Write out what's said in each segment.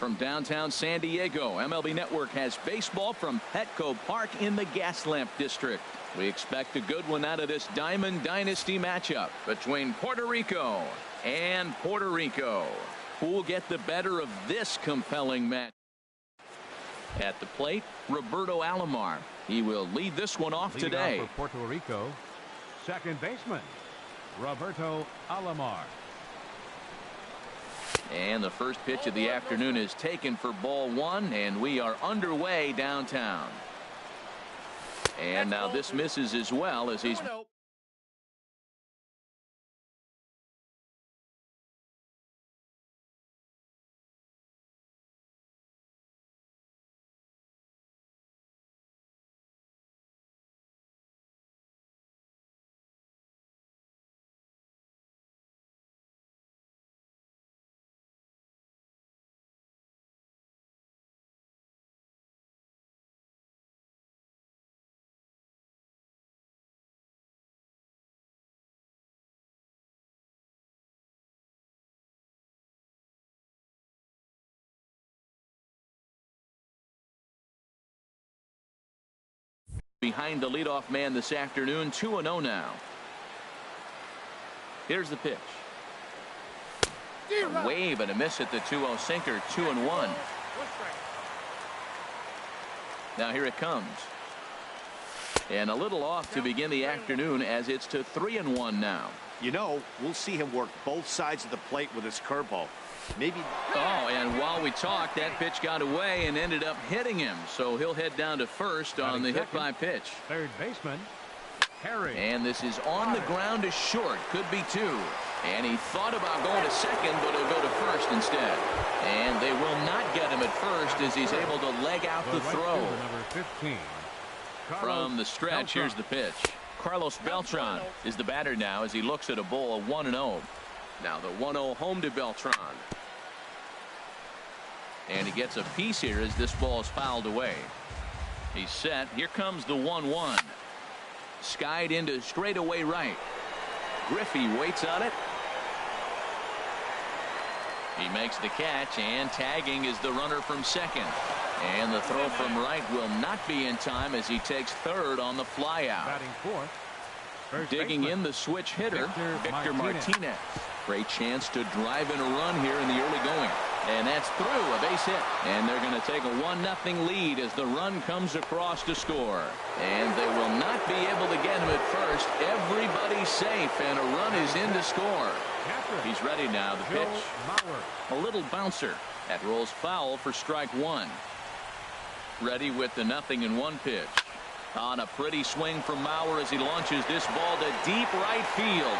From downtown San Diego, MLB Network has baseball from Petco Park in the Gaslamp District. We expect a good one out of this Diamond Dynasty matchup between Puerto Rico and Puerto Rico. Who will get the better of this compelling match? At the plate, Roberto Alomar. He will lead this one off today. For Puerto Rico, second baseman Roberto Alomar. And the first pitch of the afternoon is taken for ball one, and we are underway downtown. And now this misses as well as he's behind the leadoff man this afternoon. 2-0 now. Here's the pitch. A wave and a miss at the 2-0 sinker. 2-1. Now here it comes. And a little off to begin the afternoon as it's to 3-1 now. You know, we'll see him work both sides of the plate with his curveball. Maybe. Oh, and while we talked, that pitch got away and ended up hitting him. So he'll head down to first on the hit by pitch. Third baseman Harry. And this is on the ground to short. Could be two. And he thought about going to second, but he'll go to first instead. And they will not get him at first as he's able to leg out the throw. Number 15. From the stretch, here's the pitch. Carlos Beltran is the batter now as he looks at a bowl of 1-0. Now the 1-0 home to Beltran. And he gets a piece here as this ball is fouled away. He's set. Here comes the 1-1. Skied into straightaway right. Griffey waits on it. He makes the catch, and tagging is the runner from second. And the throw from right will not be in time as he takes third on the flyout. Batting fourth. Digging in the switch hitter, Victor Martinez. Great chance to drive in a run here in the early going. And that's through, a base hit. And they're going to take a 1-0 lead as the run comes across to score. And they will not be able to get him at first. Everybody's safe, and a run is in to score. He's ready now. The pitch. A little bouncer. That rolls foul for strike one. Ready with the 0-1 pitch. On a pretty swing from Mauer as he launches this ball to deep right field.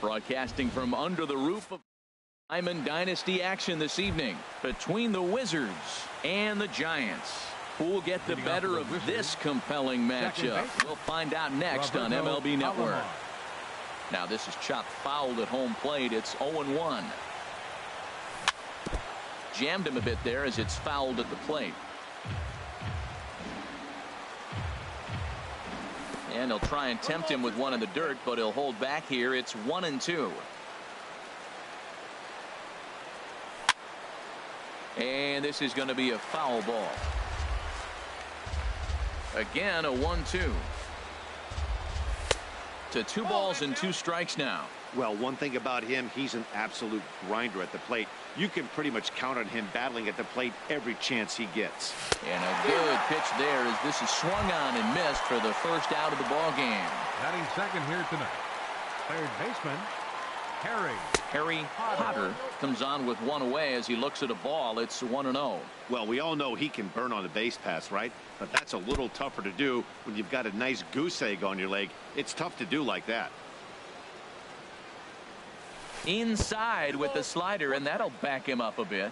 Broadcasting from under the roof of Diamond Dynasty action this evening between the Wizards and the Giants. Who will get the better of this compelling matchup? We'll find out next on MLB Network. Now this is chopped fouled at home plate. It's 0-1. Jammed him a bit there as it's fouled at the plate. And he'll try and tempt him with one in the dirt, but he'll hold back here. It's 1-2. And this is going to be a foul ball. Again, a 1-2. To 2 balls and 2 strikes now. Well, one thing about him, he's an absolute grinder at the plate. You can pretty much count on him battling at the plate every chance he gets. And a good pitch there as this is swung on and missed for the first out of the ball game. Batting second here tonight, third baseman Harry Potter comes on with one away as he looks at a ball. It's 1-0. Well, we all know he can burn on the base pass, right? But that's a little tougher to do when you've got a nice goose egg on your leg. It's tough to do like that. Inside with the slider, and that'll back him up a bit.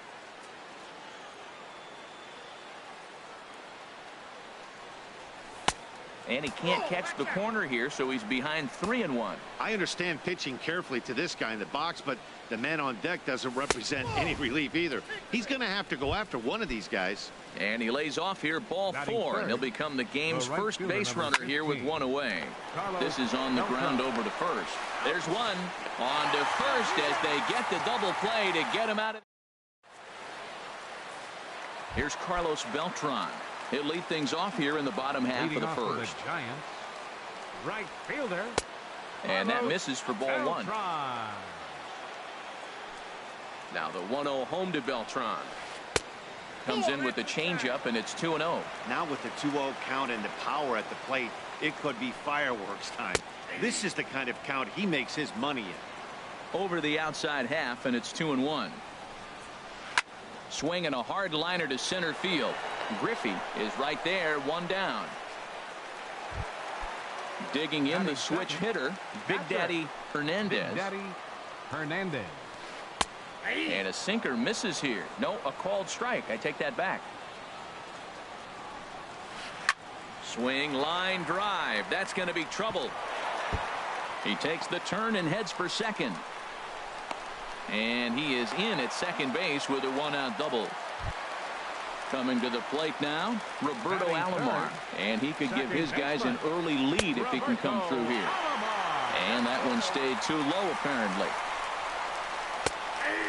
And he can't catch the corner here, so he's behind 3-1. I understand pitching carefully to this guy in the box, but the man on deck doesn't represent any relief either. He's going to have to go after one of these guys. And he lays off here, ball 4, and he'll become the game's first base runner here with one away. This is on the ground over to first. There's one on to first as they get the double play to get him out of. Here's Carlos Beltran. He'll lead things off here in the bottom half of the first. Giants, right fielder. And that misses for ball 1. Now the 1-0 home to Beltran. Comes in with the changeup, and it's 2-0. Now with the 2-0 count and the power at the plate, it could be fireworks time. This is the kind of count he makes his money in. Over the outside half, and it's 2-1. Swinging a hard liner to center field. Griffey is right there, 1 down. Digging in the switch hitter, Big Daddy Hernandez. And a sinker misses here. No, a called strike. I take that back. Swing, line drive. That's going to be trouble. He takes the turn and heads for second. And he is in at second base with a 1-out double. Coming to the plate now, Roberto Alomar. And he could give his guys an early lead if he can come through here. And that one stayed too low, apparently.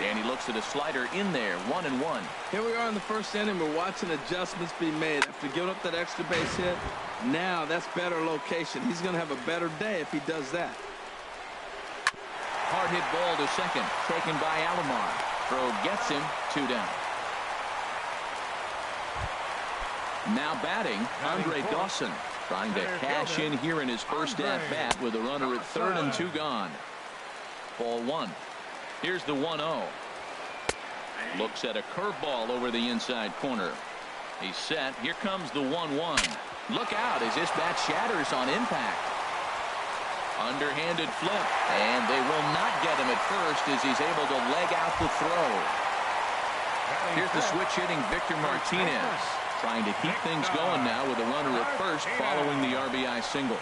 And he looks at a slider in there, 1-1. Here we are in the first inning. We're watching adjustments be made after giving up that extra base hit. Now that's better location. He's going to have a better day if he does that. Hard hit ball to second, taken by Alomar. Throw gets him, 2 down. Now batting, Andre Dawson, trying to cash in here in his first at bat with a runner at third and 2 gone. Ball 1. Here's the 1-0. Looks at a curveball over the inside corner. He's set. Here comes the 1-1. Look out as this bat shatters on impact. Underhanded flip, and they will not get him at first as he's able to leg out the throw. Here's the switch hitting Victor Martinez, trying to keep things going now with a runner at first following the RBI single.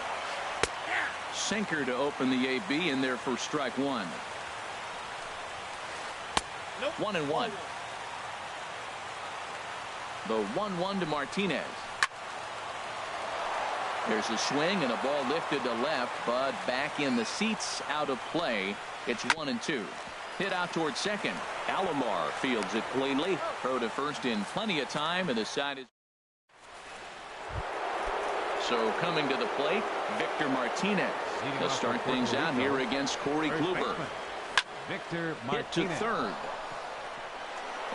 Sinker to open the AB in there for strike 1. 1-1. The 1-1 to Martinez. There's a swing and a ball lifted to left, but back in the seats, out of play. It's 1-2. Hit out towards second. Alomar fields it cleanly. Throw to first in plenty of time, and the side is. So coming to the plate, Victor Martinez. He'll start things out here against Corey Kluber. Hit to third.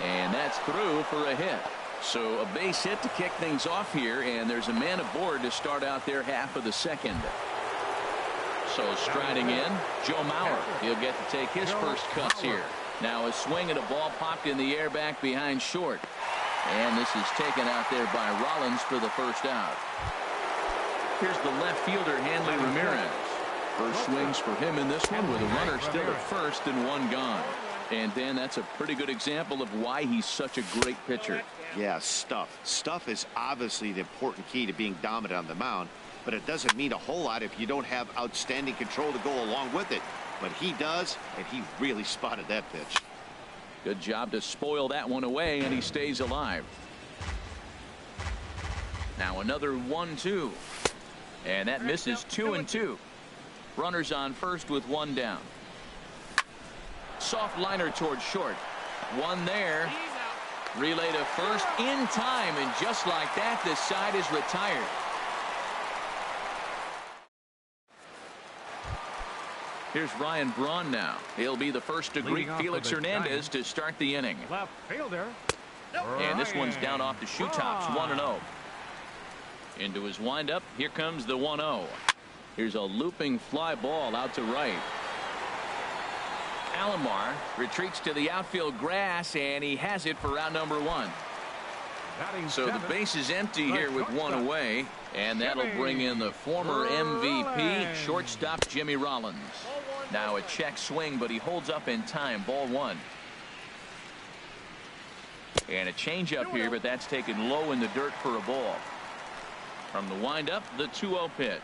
And that's through for a hit. So a base hit to kick things off here, and there's a man aboard to start out their half of the second. So striding in, Joe Mauer. He'll get to take his first cuts here. Now a swing and a ball popped in the air back behind short. And this is taken out there by Rollins for the first out. Here's the left fielder, Hanley Ramirez. First swings for him in this one with a runner still at first and one gone. And Dan, that's a pretty good example of why he's such a great pitcher. Yeah, stuff. Stuff is obviously the important key to being dominant on the mound, but it doesn't mean a whole lot if you don't have outstanding control to go along with it. But he does, and he really spotted that pitch. Good job to spoil that one away, and he stays alive. Now another 1-2. And that misses 2-2. Runners on first with one down. Soft liner towards short. One there. Relay to first in time, and just like that, this side is retired. Here's Ryan Braun now. He'll be the first to greet Felix Hernandez to start the inning. Left fielder. And this one's down off the shoe tops, 1-0. Into his windup. Here comes the 1-0. Here's a looping fly ball out to right. Alomar retreats to the outfield grass, and he has it for out number one. So the base is empty here with one away, and that'll bring in the former MVP shortstop Jimmy Rollins. Now a check swing, but he holds up in time. Ball one. And a changeup here, but that's taken low in the dirt for a ball. From the windup, the 2-0 pitch.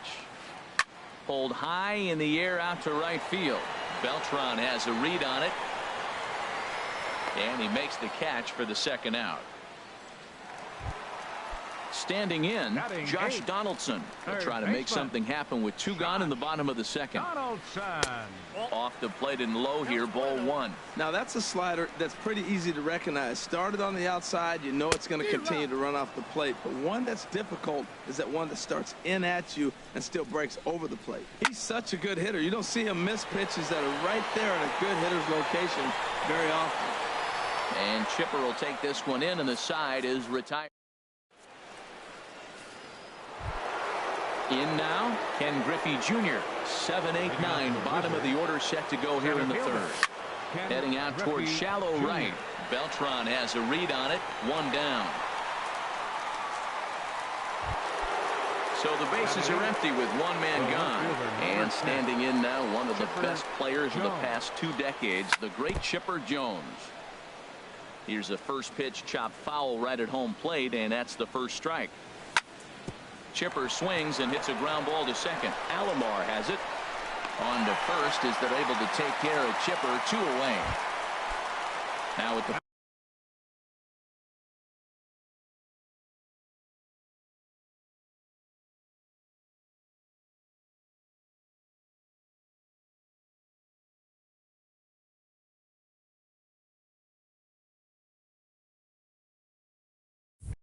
Pulled high in the air out to right field. Beltran has a read on it, and he makes the catch for the second out. Standing in, Josh Donaldson will try to make something happen with two gone in the bottom of the second. Off the plate and low here, ball one. Now that's a slider that's pretty easy to recognize. Started on the outside, you know it's going to continue to run off the plate. But one that's difficult is that one that starts in at you and still breaks over the plate. He's such a good hitter. You don't see him miss pitches that are right there in a good hitter's location very often. And Chipper will take this one in, and the side is retired. In now, Ken Griffey Jr. 7-8-9, bottom of the order, set to go here in the third. Heading out towards shallow right. Beltran has a read on it. One down. So the bases are empty with one man gone. And standing in now, one of the best players of the past 2 decades, the great Chipper Jones. Here's a first pitch chopped foul right at home plate, and that's the first strike. Chipper swings and hits a ground ball to second. Alomar has it. On to first as they're able to take care of Chipper. 2 away. Now with the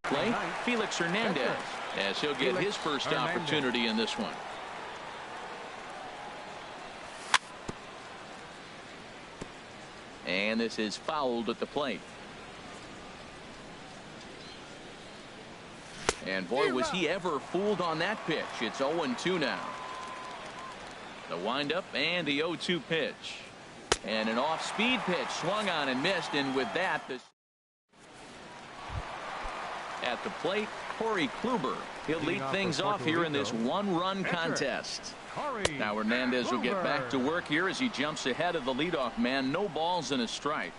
play, Felix Hernandez, as he'll get his first opportunity in this one. And this is fouled at the plate. And boy, was he ever fooled on that pitch. It's 0-2 now. The windup and the 0-2 pitch. And an off-speed pitch swung on and missed, and with that, this at the plate, Corey Kluber. He'll lead things off here in this one-run contest. Now Hernandez will get back to work here as he jumps ahead of the leadoff man. No balls and a strike.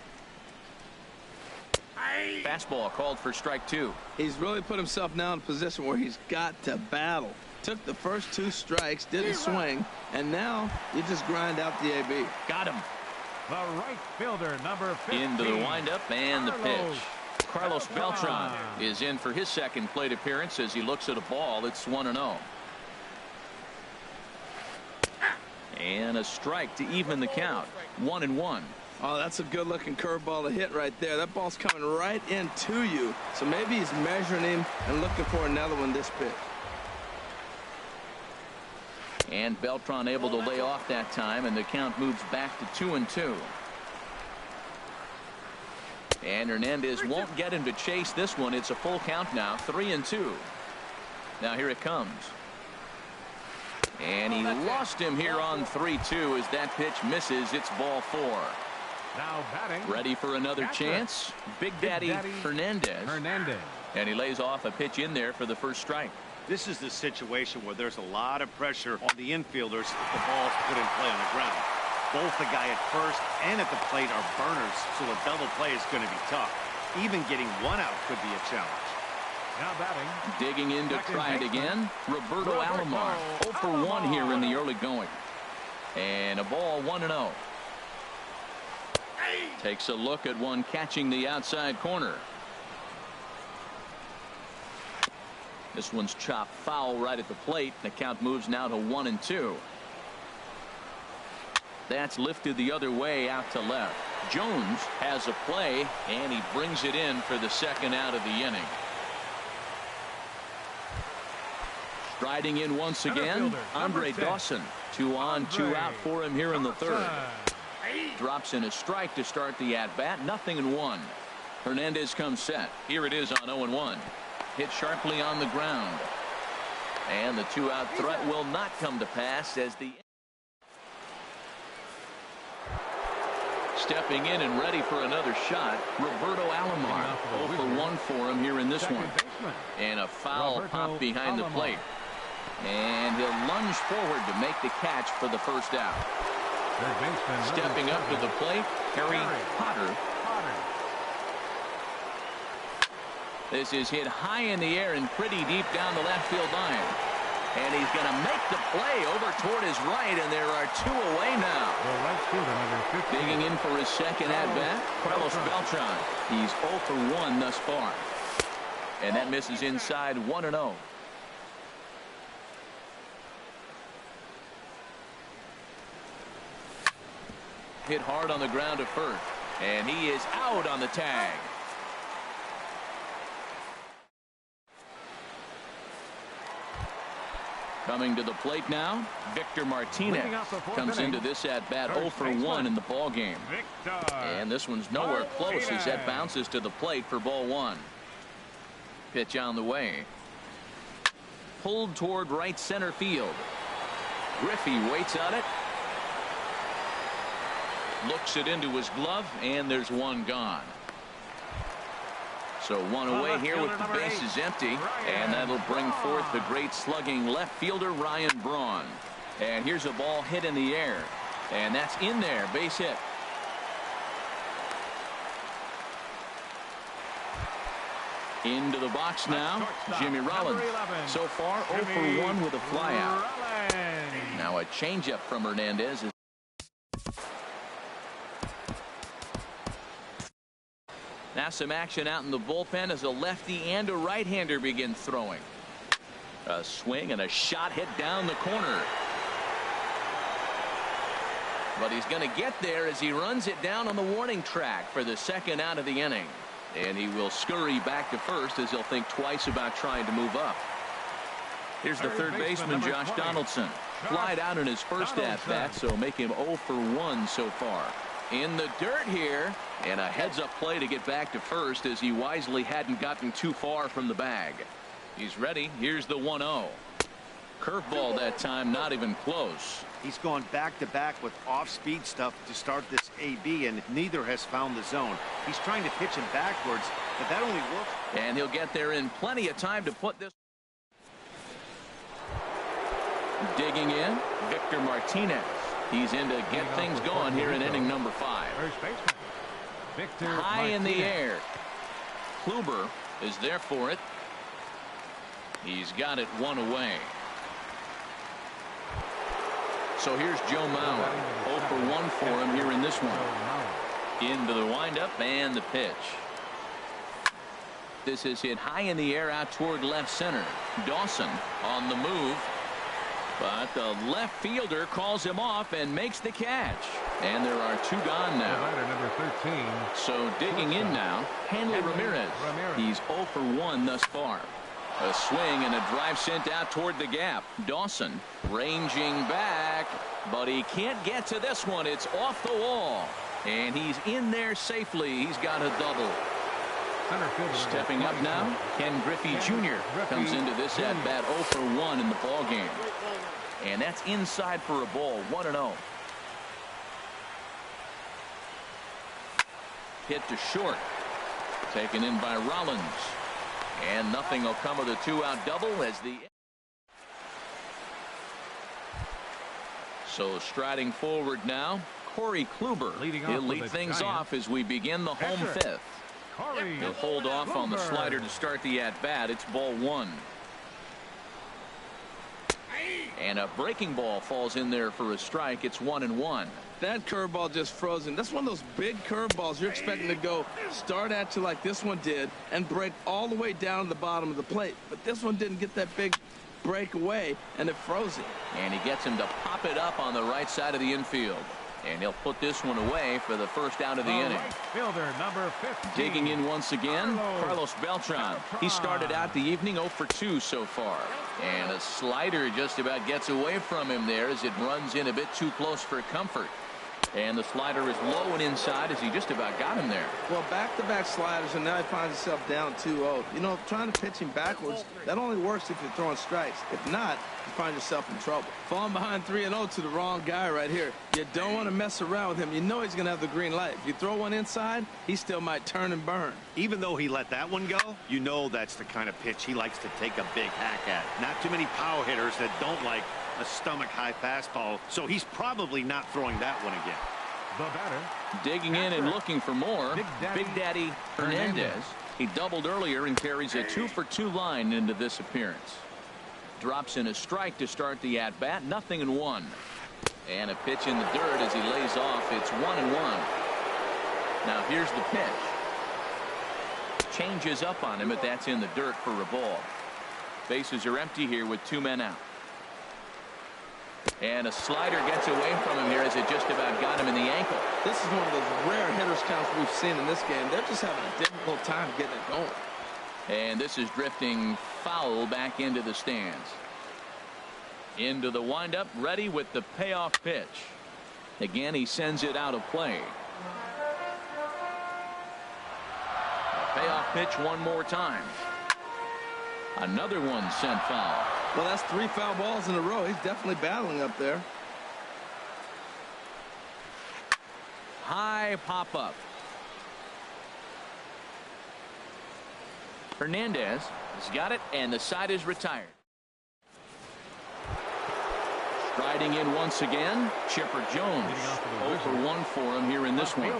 Fastball called for strike 2. He's really put himself now in a position where he's got to battle. Took the first 2 strikes, didn't swing, and now you just grind out the AB. Got him. The right fielder, number 15. Into the windup and the pitch. Carlos Beltran is in for his second plate appearance as he looks at a ball. It's 1-0. And a strike to even the count. 1-1. Oh, that's a good-looking curveball to hit right there. That ball's coming right into you. So maybe he's measuring him and looking for another one this pitch. And Beltran able to lay off that time, and the count moves back to 2-2. And Hernandez won't get him to chase this one. It's a full count now, 3-2. Now here it comes. And he lost him here on 3-2 as that pitch misses. It's ball 4. Now batting. Ready for another chance. Big Daddy Hernandez. And he lays off a pitch in there for the first strike. This is the situation where there's a lot of pressure on the infielders if the ball's put in play on the ground. Both the guy at first and at the plate are burners, so a double play is going to be tough. Even getting one out could be a challenge. Now batting. Digging in to try it again, Roberto Alomar. 0 for 1 here in the early going. And a ball 1-0. Takes a look at one catching the outside corner. This one's chopped foul right at the plate. The count moves now to 1-2. That's lifted the other way out to left. Jones has a play, and he brings it in for the second out of the inning. Striding in once again, Andre Dawson. 2 on, 2 out for him here in the third. Drops in a strike to start the at-bat. 0-1. Hernandez comes set. Here it is on 0-1. Hit sharply on the ground. And the 2-out threat will not come to pass as the stepping in and ready for another shot, Roberto Alomar. 0 for 1 for him here in this one. And a foul pop behind the plate. And he'll lunge forward to make the catch for the first out. Stepping up to the plate, Harry Potter. This is hit high in the air and pretty deep down the left field line. And he's going to make the play over toward his right, and there are 2 away now. Digging in for his second at-bat, Carlos Beltran. He's 0 for 1 thus far. And that misses inside 1-0. Hit hard on the ground to first, and he is out on the tag. Coming to the plate now, Victor Martinez comes into this at-bat 0 for 1 in the ball game. And this one's nowhere close as that bounces to the plate for ball 1. Pitch on the way. Pulled toward right center field. Griffey waits on it. Looks it into his glove, and there's one gone. So 1 away here with the bases empty, and that'll bring forth the great slugging left fielder Ryan Braun. And here's a ball hit in the air, and that's in there, base hit. Into the box now, Jimmy Rollins. So far 0 for 1 with a flyout. Now a changeup from Hernandez. Now some action out in the bullpen as a lefty and a right-hander begin throwing. A swing and a shot hit down the corner. But he's going to get there as he runs it down on the warning track for the second out of the inning. And he will scurry back to first as he'll think twice about trying to move up. Here's the third baseman, Josh Donaldson. Flied out in his first at-bat, so make him 0 for 1 so far. In the dirt here, and a heads-up play to get back to first as he wisely hadn't gotten too far from the bag. He's ready. Here's the 1-0. Curveball that time, not even close. He's gone back-to-back with off-speed stuff to start this AB, and neither has found the zone. He's trying to pitch him backwards, but that only works. And he'll get there in plenty of time to put this. Digging in, Victor Martinez. He's in to get things going here in inning number 5. High in the air. Kluber is there for it. He's got it 1 away. So here's Joe Mauer. 0 for 1 for him here in this one. Into the windup and the pitch. This is hit high in the air out toward left center. Dawson on the move. But the left fielder calls him off and makes the catch. And there are 2 gone now. So digging in now, Hanley Ramirez. He's 0 for 1 thus far. A swing and a drive sent out toward the gap. Dawson ranging back, but he can't get to this one. It's off the wall. And he's in there safely. He's got a double. Stepping up now, Ken Griffey Jr. comes into this at-bat 0 for 1 in the ball game. And that's inside for a ball, 1-0. Hit to short. Taken in by Rollins. And nothing will come of the 2-out double as the. So striding forward now, Corey Kluber. He'll lead things off as we begin the home fifth. He'll hold off on the slider to start the at-bat. It's ball 1. And a breaking ball falls in there for a strike. It's 1-1. That curveball just frozen. That's one of those big curveballs you're expecting to go start at you like this one did and break all the way down to the bottom of the plate. But this one didn't get that big break away, and it froze it. And he gets him to pop it up on the right side of the infield. And he'll put this one away for the first out of the inning. Right fielder, number 15. Digging in once again, Carlos Beltran. He started out the evening 0 for 2 so far. And a slider just about gets away from him there as it runs in a bit too close for comfort. And the slider is low and inside as he just about got him there. Well, back-to-back sliders, and now he finds himself down 2-0. You know, trying to pitch him backwards, that only works if you're throwing strikes. If not, you find yourself in trouble. Falling behind 3-0 to the wrong guy right here. You don't want to mess around with him. You know he's going to have the green light. If you throw one inside, he still might turn and burn. Even though he let that one go, you know that's the kind of pitch he likes to take a big hack at. Not too many power hitters that don't like a stomach-high fastball, so he's probably not throwing that one again. The batter. Digging in and looking for more, Big Daddy Hernandez. He doubled earlier and carries a 2 for 2 line into this appearance. Drops in a strike to start the at-bat, 0-1. And a pitch in the dirt as he lays off. It's 1-1. Now here's the pitch. Changes up on him, but that's in the dirt for a ball. Bases are empty here with 2 men out. And a slider gets away from him here as it just about got him in the ankle. This is one of those rare hitters counts we've seen in this game. They're just having a difficult time getting it going. And this is drifting foul back into the stands. Into the windup, ready with the payoff pitch. Again, he sends it out of play. Payoff pitch one more time. Another one sent foul. Well, that's 3 foul balls in a row. He's definitely battling up there. High pop up. Hernandez has got it, and the side is retired. Striding in once again, Chipper Jones. 0 for 1 for him here in this one.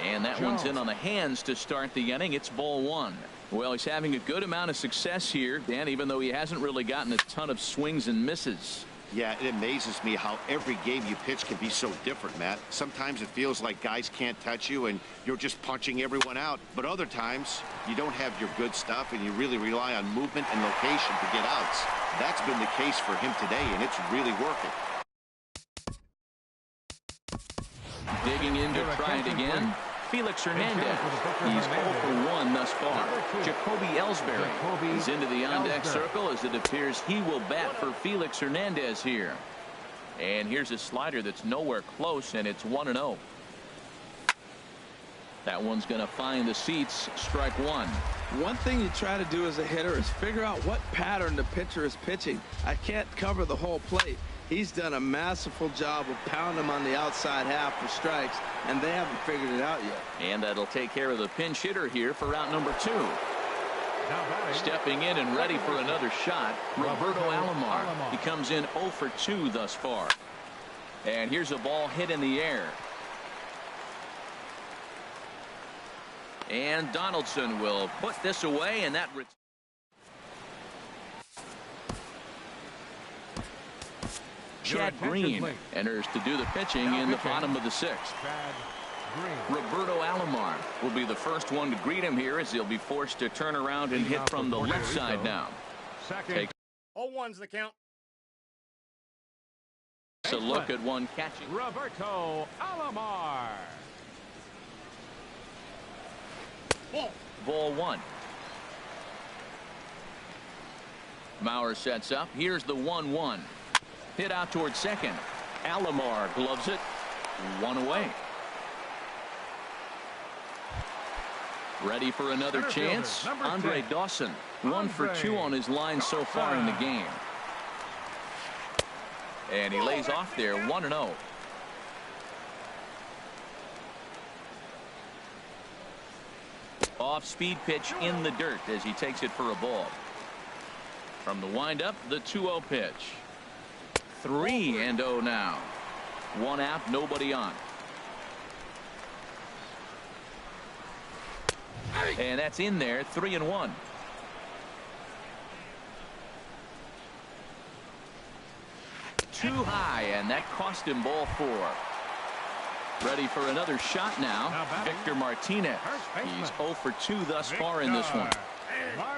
And that one's in on the hands to start the inning. It's ball 1. Well, he's having a good amount of success here, Dan, even though he hasn't really gotten a ton of swings and misses. Yeah, it amazes me how every game you pitch can be so different, Matt. Sometimes it feels like guys can't touch you and you're just punching everyone out. But other times you don't have your good stuff and you really rely on movement and location to get outs. That's been the case for him today, and it's really working. Digging in to try it again. Felix Hernandez. He's 0 for 1 thus far. Jacoby Ellsbury is into the on-deck circle as it appears he will bat for Felix Hernandez here. And here's a slider that's nowhere close, and it's 1-0. That one's going to find the seats. Strike 1. One thing you try to do as a hitter is figure out what pattern the pitcher is pitching. I can't cover the whole plate. He's done a masterful job of pounding him on the outside half for strikes, and they haven't figured it out yet. And that'll take care of the pinch hitter here for out number 2. Stepping in and ready for another shot, Roberto Alomar. He comes in 0 for 2 thus far. And here's a ball hit in the air. And Donaldson will put this away, and that Chad Green enters to do the pitching in the bottom of the 6th. Roberto Alomar will be the first one to greet him here as he'll be forced to turn around and hit from the left side now. Take 0-1's the count. a look at one catching. Roberto Alomar. Ball 1. Mauer sets up. Here's the 1-1. Hit out towards second. Alomar gloves it. 1 away. Ready for another chance. Andre Dawson. 1 for 2 on his line so far in the game. And he lays off there. 1-0. Off-speed pitch in the dirt as he takes it for a ball. From the windup, the 2-0 pitch. 3-0 now. One out, nobody on. And that's in there, 3-1. Too high, and that cost him ball 4. Ready for another shot now. Victor Martinez. He's 0 for 2 thus far in this one.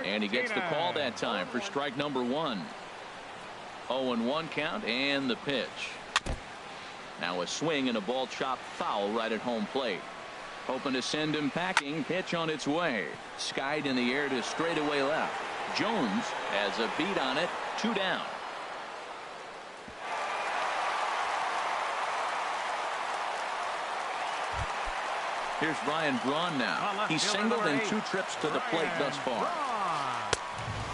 And he gets the call that time for strike number 1. 0-1 count and the pitch. Now a swing and a ball chopped foul right at home plate. Hoping to send him packing. Pitch on its way. Skied in the air to straightaway left. Jones has a beat on it. 2 down. Here's Brian Braun now. He's singled in 2 trips to the plate thus far.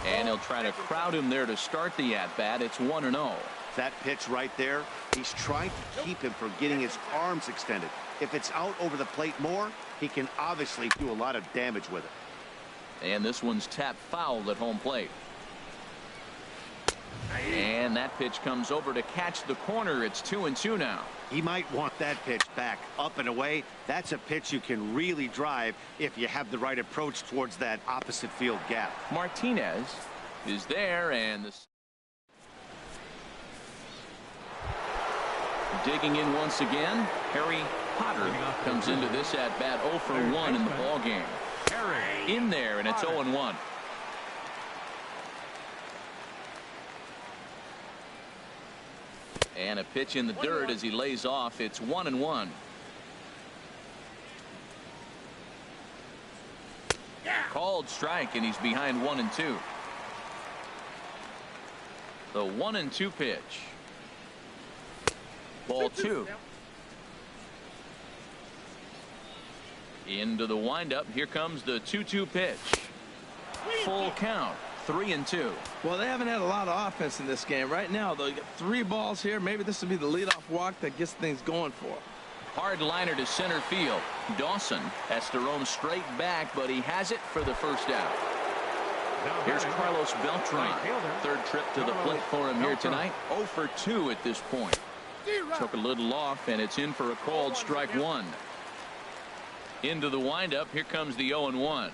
And he'll try to crowd him there to start the at-bat. It's 1-0. That pitch right there, he's trying to keep him from getting his arms extended. If it's out over the plate more, he can obviously do a lot of damage with it. And this one's tapped foul at home plate. And that pitch comes over to catch the corner. It's 2-2 now. He might want that pitch back up and away. That's a pitch you can really drive if you have the right approach towards that opposite field gap. Martinez is there, and digging in once again. Harry Potter comes into this at bat 0 for 1 in the ball game. In there, and it's 0-1. And a pitch in the dirt as he lays off. It's 1-1. Called strike, and he's behind 1-2. The 1-2 pitch. Ball 2. Into the windup. Here comes the 2-2 pitch. Full count. 3-2. Well, they haven't had a lot of offense in this game. Right now, they'll get 3 balls here. Maybe this will be the leadoff walk that gets things going for them. Hard liner to center field. Dawson has to roam straight back, but he has it for the first out. Here's Carlos Beltran. 3rd trip to the plate for him here tonight. 0 for 2 at this point. Took a little off, and it's in for a called strike 1. Into the windup. Here comes the 0-1.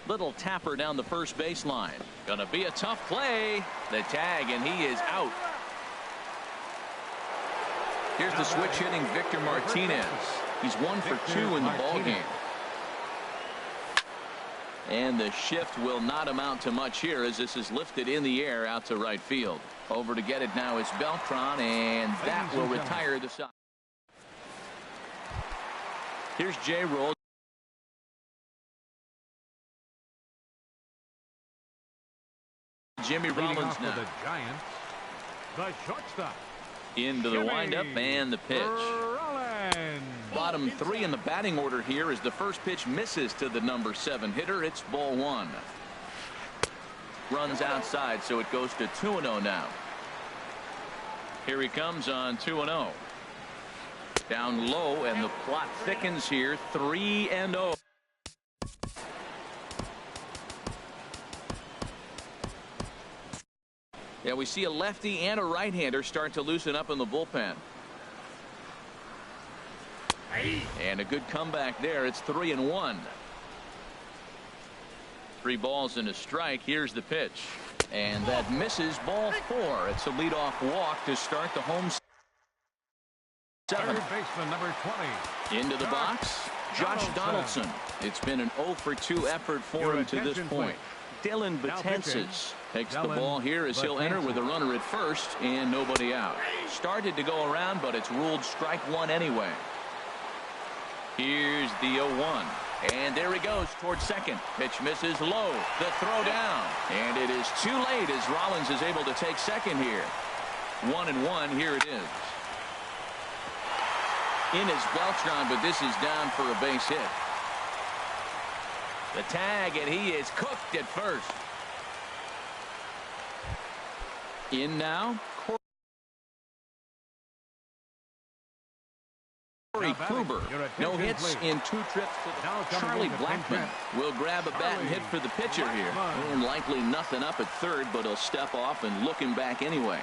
Little tapper down the first baseline. Gonna be a tough play. The tag, and he is out. Here's the switch hitting Victor Martinez. He's 1 for 2 in the ball game. And the shift will not amount to much here as this is lifted in the air out to right field. Over to get it now is Beltran, and that will retire the side. Here's J-Roll. Jimmy Rollins now. The Giants, the shortstop. Into the windup and the pitch. Rollins. Bottom 3 in the batting order here as the first pitch misses to the number 7 hitter. It's ball 1. Runs outside, so it goes to 2-0 now. Here he comes on 2-0. Down low, and the plot thickens here. 3-0. Yeah, we see a lefty and a right-hander start to loosen up in the bullpen. And a good comeback there. It's 3-1. 3 balls and a strike. Here's the pitch. And that misses, ball 4. It's a leadoff walk to start the home 7. Third baseman number 20. Into the box, Josh Donaldson. It's been an 0 for 2 effort for him to this point. Dylan Betances takes the ball here as he'll enter with a runner at first and nobody out. Started to go around, but it's ruled strike 1 anyway. Here's the 0-1. And there he goes towards second. Pitch misses low. The throw down. And it is too late as Rollins is able to take second here. 1-1. Here it is. In is Beltran, but this is down for a base hit. The tag, and he is cooked at first. In now. Kluber. No hits in 2 trips to the Charlie Blackmon will grab a bat and hit for the pitcher here. And likely nothing up at third, but he'll step off and look him back anyway.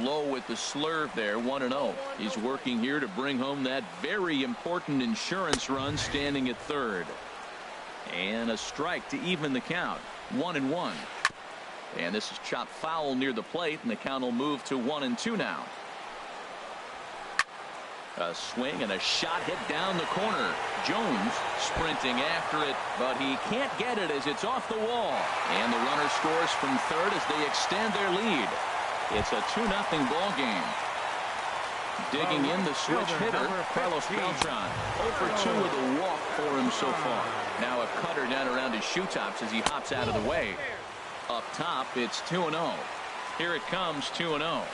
Low with the slurve there, 1-0. He's working here to bring home that very important insurance run, standing at third. And a strike to even the count, 1-1. And this is chopped foul near the plate, and the count will move to 1-2 now. A swing and a shot hit down the corner. Jones sprinting after it, but he can't get it as it's off the wall. And the runner scores from third as they extend their lead. It's a 2-0 ball game. Digging in the switch hitter, Carlos Beltran. 0 for 2 with a walk for him so far. Now a cutter down around his shoe tops as he hops out of the way. Up top, it's 2-0. Here it comes, 2-0.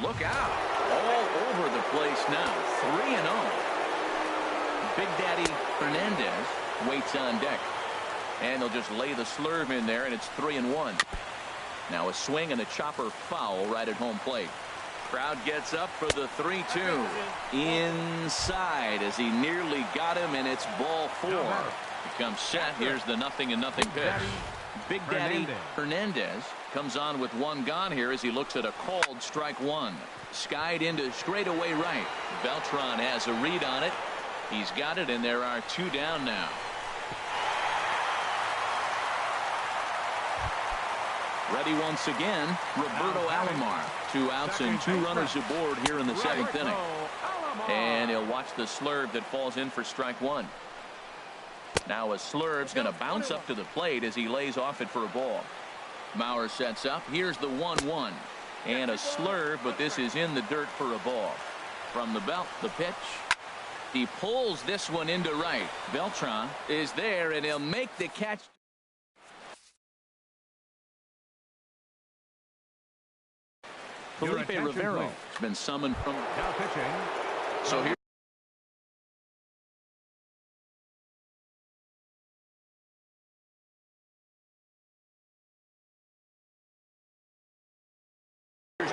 Look out. All over the place now. 3-0. Big Daddy Hernandez waits on deck. And they'll just lay the slurve in there, and it's 3-1. Now a swing and a chopper foul right at home plate. Crowd gets up for the 3-2. Inside as he nearly got him, and it's ball 4. He comes set. Here's the 0-0 pitch. Big Daddy Hernandez comes on with 1 gone here as he looks at a called strike 1. Skied into straightaway right. Beltran has a read on it. He's got it, and there are 2 down now. Ready once again, Roberto Alomar. 2 outs and 2 runners aboard here in the 7th inning. And he'll watch the slurve that falls in for strike 1. Now a slurve's going to bounce up to the plate as he lays off it for a ball. Mauer sets up. Here's the 1-1. And a slurve, but this is in the dirt for a ball. From the belt, the pitch. He pulls this one into right. Beltran is there, and he'll make the catch. Felipe Rivero has been summoned from. Now pitching. So here's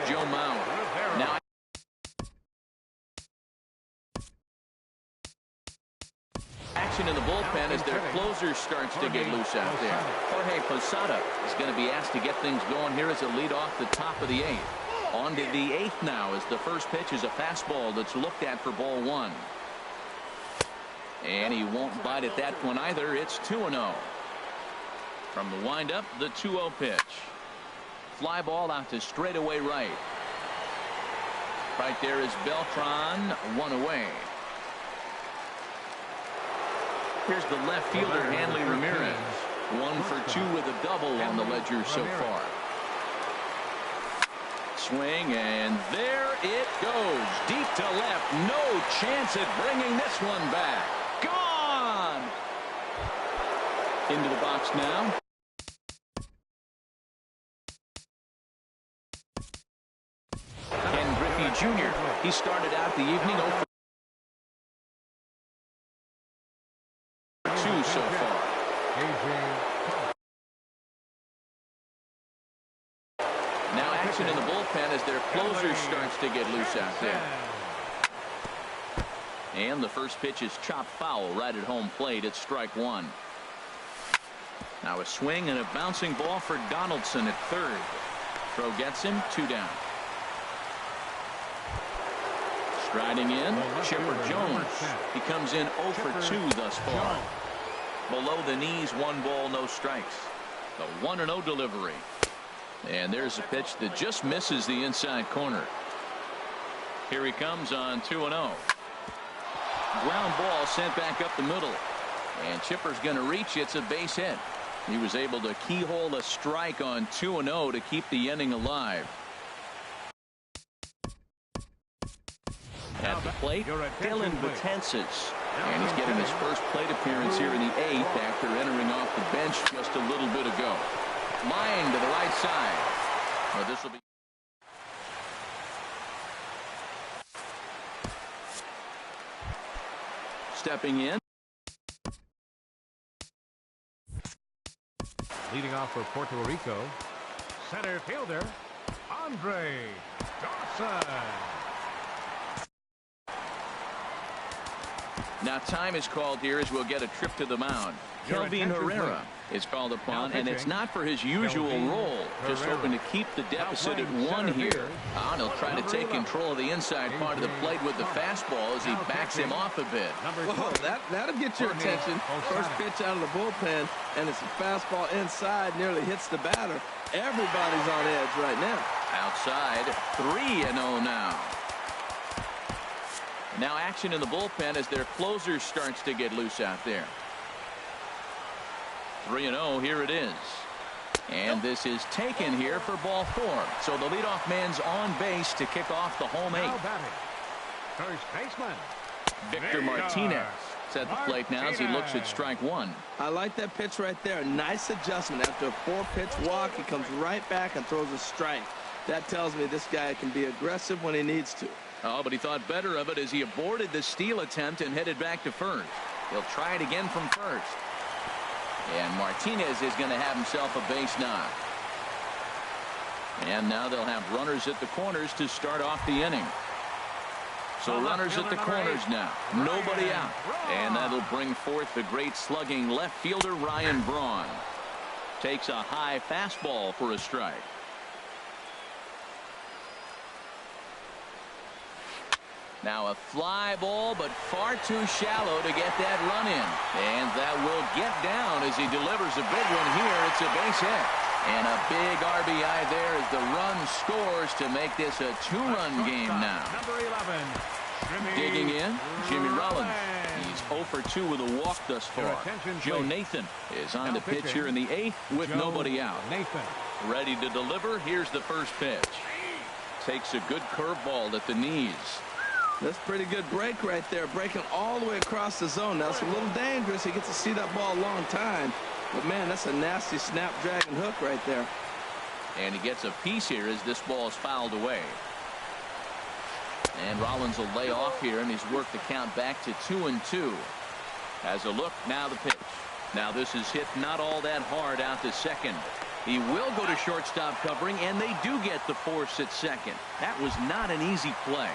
Joe Mauer. Now action in the bullpen as their closer starts to get loose out there. Jorge Posada is going to be asked to get things going here as a lead off the top of the 8th. On to the 8th now as the first pitch is a fastball that's looked at for ball 1. And he won't bite at that one either. It's 2-0. From the windup, the 2-0 pitch. Fly ball out to straightaway right. Right there is Beltran, 1 away. Here's the left fielder, Hanley Ramirez. 1 for 2 with a double on the ledger so far. Swing, and there it goes. Deep to left. No chance at bringing this one back. Gone! Into the box now. Ken Griffey Jr. He started out the evening 0 for 2 so far. Now action in the bullpen as their closer starts to get loose out there. And the first pitch is chopped foul right at home plate. It's strike 1. Now a swing and a bouncing ball for Donaldson at third. Throw gets him, 2 down. Striding in, Chipper Jones. He comes in 0 for 2 thus far. Below the knees, 1 ball, no strikes. The 1-0 delivery. And there's a pitch that just misses the inside corner. Here he comes on 2-0. Ground ball sent back up the middle. And Chipper's going to reach. It's a base hit. He was able to keyhole a strike on 2-0 to keep the inning alive. At the plate, Dylan Betances. And he's getting his first plate appearance here in the 8th after entering off the bench just a little bit ago. Line to the right side. Well, this will be. Stepping in. Leading off for Puerto Rico, center fielder Andre Dawson. Now time is called here as we'll get a trip to the mound. Kelvin Herrera is called upon, and it's not for his usual role. Just hoping to keep the deficit at 1 here. And he'll try to take control of the inside part of the plate with the fastball as he backs him off a bit. Whoa, that'll get your attention. First pitch out of the bullpen, and it's a fastball inside, nearly hits the batter. Everybody's on edge right now. Outside, 3-0 now. Now action in the bullpen as their closer starts to get loose out there. 3-0, here it is. And this is taken here for ball 4. So the leadoff man's on base to kick off the home 8. First baseman, Victor Martinez is at the plate now as he looks at strike 1. I like that pitch right there. Nice adjustment. After a 4-pitch walk, he comes right back and throws a strike. That tells me this guy can be aggressive when he needs to. Oh, but he thought better of it as he aborted the steal attempt and headed back to first. He'll try it again from first. And Martinez is going to have himself a base knock. And now they'll have runners at the corners to start off the inning. So runners at the corners now. Nobody out. And that'll bring forth the great slugging left fielder Ryan Braun. Takes a high fastball for a strike. Now a fly ball, but far too shallow to get that run in. And that will get down as he delivers a big one here. It's a base hit. And a big RBI there as the run scores to make this a 2-run game now. Number 11, Digging in, Jimmy Rollins. He's 0 for 2 with a walk thus far. Joe Nathan is on the pitch here in the 8th with nobody out. Ready to deliver. Here's the first pitch. Takes a good curveball at the knees. That's pretty good break right there, breaking all the way across the zone. Now, it's a little dangerous. He gets to see that ball a long time. But, man, that's a nasty snapdragon hook right there. And he gets a piece here as this ball is fouled away. And Rollins will lay off here, and he's worked the count back to 2-2. Has a look, now the pitch. Now this is hit not all that hard out to second. He will go to shortstop covering, and they do get the force at second. That was not an easy play.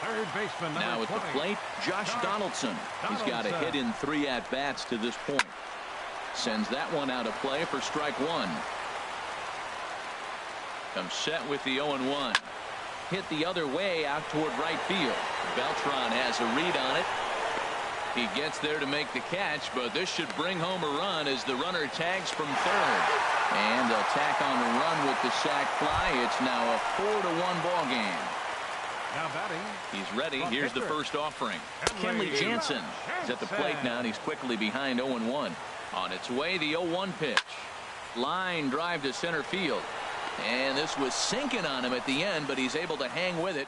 Third baseman, now at the plate, Josh Donaldson. He's got a hit in 3 at-bats to this point. Sends that one out of play for strike 1. Comes set with the 0-1. Hit the other way out toward right field. Beltran has a read on it. He gets there to make the catch, but this should bring home a run as the runner tags from third. And they'll tack on a run with the sac fly. It's now a 4-1 ball game. Now batting. He's ready. Here's the first offering. Kenley Jansen is at the plate now, and he's quickly behind 0-1. On its way, the 0-1 pitch. Line drive to center field. And this was sinking on him at the end, but he's able to hang with it.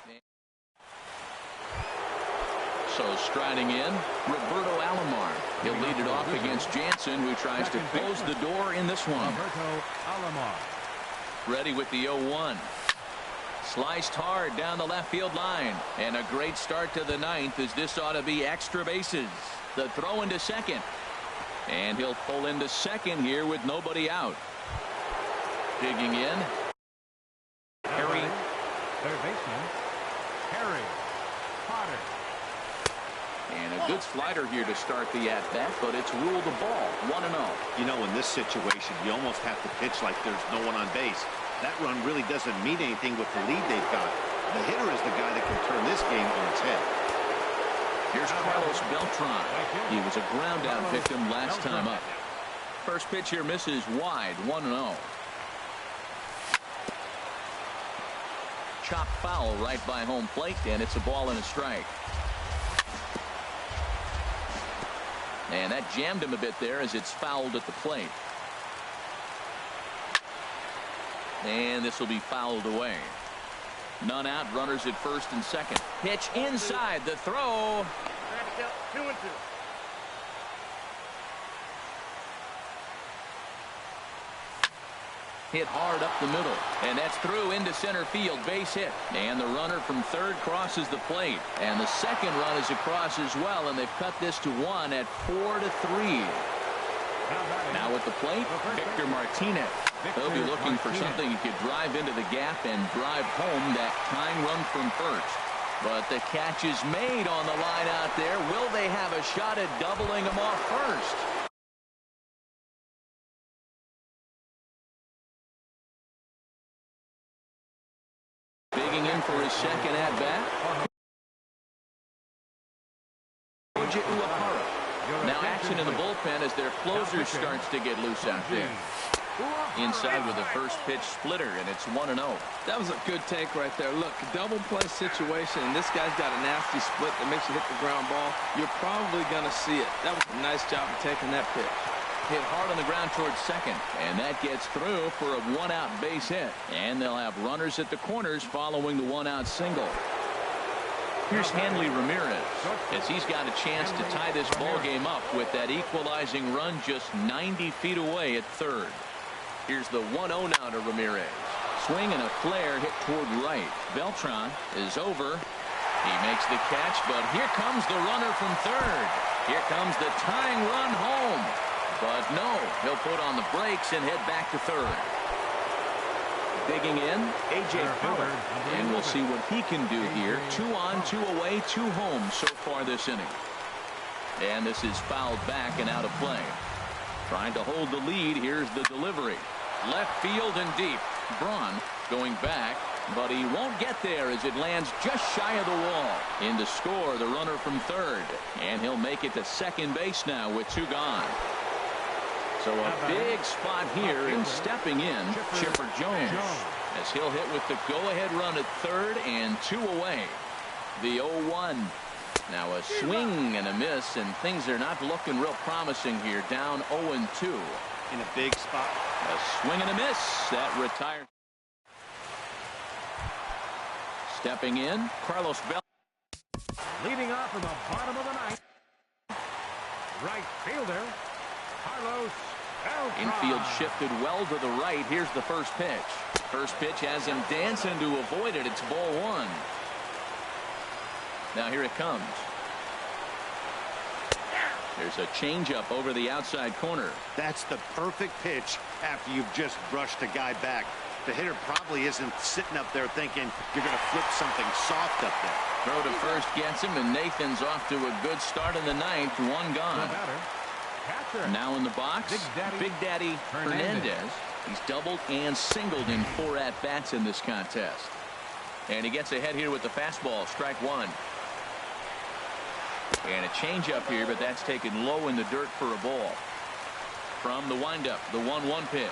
So striding in, Roberto Alomar. He'll lead it off against Jansen, who tries to close the door in this one. Roberto Alomar. Ready with the 0-1. Sliced hard down the left field line. And a great start to the 9th as this ought to be extra bases. The throw into second. And he'll pull into second here with nobody out. Digging in. Harry. Third baseman, Harry Potter. And a good slider here to start the at-bat, but it's ruled a ball. 1-0. You know, in this situation, you almost have to pitch like there's no one on base. That run really doesn't mean anything with the lead they've got. The hitter is the guy that can turn this game on its head. Here's Carlos Beltran. He was a ground-out victim last time up. First pitch here misses wide. 1-0. Chopped foul right by home plate, and it's a ball and a strike. And that jammed him a bit there as it's fouled at the plate. And this will be fouled away. None out, runners at first and second. Pitch inside, the throw. 2-2. Hit hard up the middle, and that's through into center field, base hit. And the runner from third crosses the plate, and the second run is across as well, and they've cut this to 1 at 4-3. Now at the plate, Victor Martinez. He'll be looking for something he could drive into the gap and drive home that tying run from first. But the catch is made on the line out there. Will they have a shot at doubling them off first? Bigging in for his second at-bat. Now action in the bullpen as their closer starts to get loose out there. Inside with a first pitch splitter, and it's 1-0. That was a good take right there. Look, double play situation, and this guy's got a nasty split that makes you hit the ground ball. You're probably going to see it. That was a nice job of taking that pitch. Hit hard on the ground towards second, and that gets through for a one-out base hit. And they'll have runners at the corners following the one-out single. Here's Hanley Ramirez as he's got a chance to tie this ball game up with that equalizing run just 90 feet away at third. Here's the 1-0 now to Ramirez. Swing and a flare hit toward right. Beltran is over. He makes the catch, but here comes the runner from third. Here comes the tying run home. But no, he'll put on the brakes and head back to third. Digging in, A.J. Pollard. And we'll see what he can do here. 2 on, 2 away, 2 home so far this inning. And this is fouled back and out of play. Trying to hold the lead. Here's the delivery. Left field and deep. Braun going back, but he won't get there as it lands just shy of the wall. In to score, the runner from third. And he'll make it to second base now with 2 gone. So a big spot here, and stepping in, Chipper Jones, as he'll hit with the go-ahead run at third and 2 away. The 0-1. Now a swing and a miss, and things are not looking real promising here. Down 0-2. In a big spot. A swing and a miss. That retires. Stepping in, Carlos Bell. Leading off in the bottom of the ninth. Right fielder, Carlos Beltran. Infield shifted well to the right. Here's the first pitch. First pitch has him dancing to avoid it. It's ball 1. Now here it comes. There's a changeup over the outside corner. That's the perfect pitch after you've just brushed a guy back. The hitter probably isn't sitting up there thinking you're going to flip something soft up there. Throw to first gets him, and Nathan's off to a good start in the ninth. 1 gone. Now in the box, Big Daddy Hernandez. He's doubled and singled in 4 at-bats in this contest. And he gets ahead here with the fastball. Strike 1. And a changeup here, but that's taken low in the dirt for a ball. From the windup, the 1-1 pitch.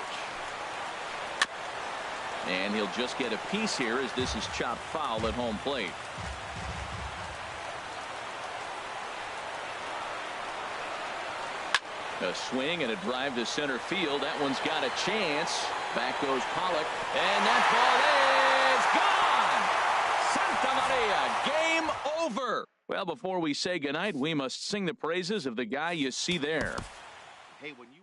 And he'll just get a piece here as this is chopped foul at home plate. A swing and a drive to center field. That one's got a chance. Back goes Pollock. And that ball is gone. Santa Maria. Game over. Well, before we say goodnight, we must sing the praises of the guy you see there. Hey, when you